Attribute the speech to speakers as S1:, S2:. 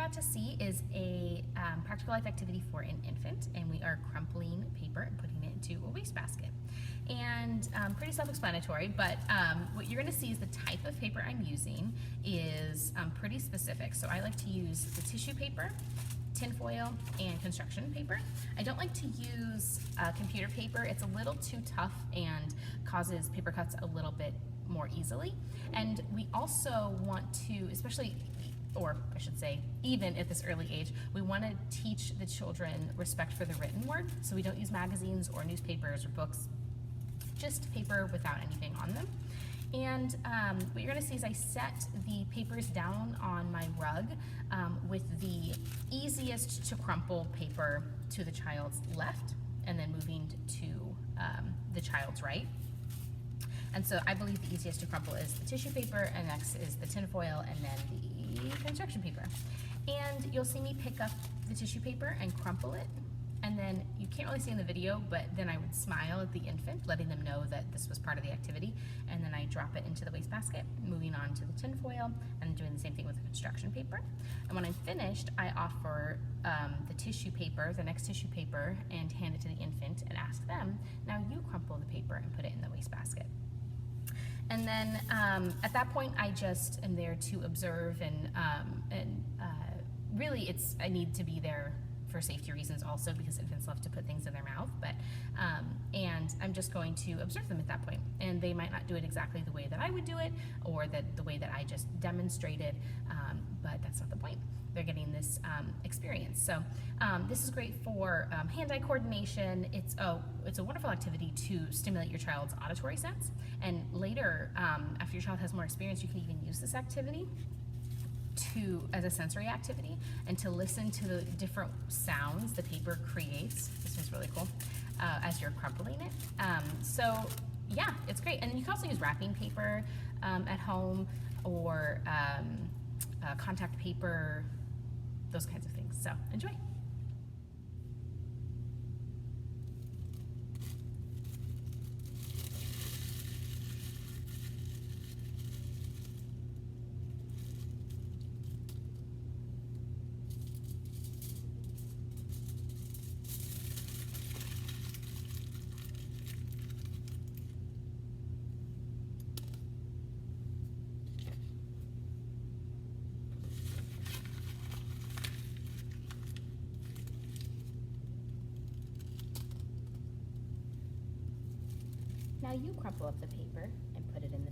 S1: about to see is a practical life activity for an infant, and we are crumpling paper and putting it into a wastebasket. And pretty self-explanatory, but what you're going to see is the type of paper I'm using is pretty specific. So I like to use the tissue paper, tinfoil, and construction paper. I don't like to use computer paper. It's a little too tough and causes paper cuts a little bit more easily. And we also want to, especially, or I should say, even at this early age, we want to teach the children respect for the written word. So we don't use magazines or newspapers or books, just paper without anything on them. And what you're going to see is I set the papers down on my rug with the easiest to crumple paper to the child's left, and then moving to the child's right. And so I believe the easiest to crumple is the tissue paper, and next is the tinfoil, and then the construction paper. And you'll see me pick up the tissue paper and crumple it. And then you can't really see in the video, but then I would smile at the infant, letting them know that this was part of the activity. And then I drop it into the wastebasket, moving on to the tinfoil, and doing the same thing with the construction paper. And when I'm finished, I offer the tissue paper, the next tissue paper, and hand it to the infant and ask them, now you crumple the paper and put it in the wastebasket. And then at that point, I just am there to observe, and really I need to be there for safety reasons also, because infants love to put things in their mouth, but and I'm just going to observe them at that point. And they might not do it exactly the way that I would do it, or the way that I just demonstrated, but that's not the point. They're getting this experience. So this is great for hand-eye coordination. It's a wonderful activity to stimulate your child's auditory sense. And later, after your child has more experience, you can even use this activity as a sensory activity, and to listen to the different sounds the paper creates. This is really cool as you're crumpling it. So yeah, it's great. And then you can also use wrapping paper at home, or contact paper, those kinds of things. So enjoy. Now you crumple up the paper and put it in the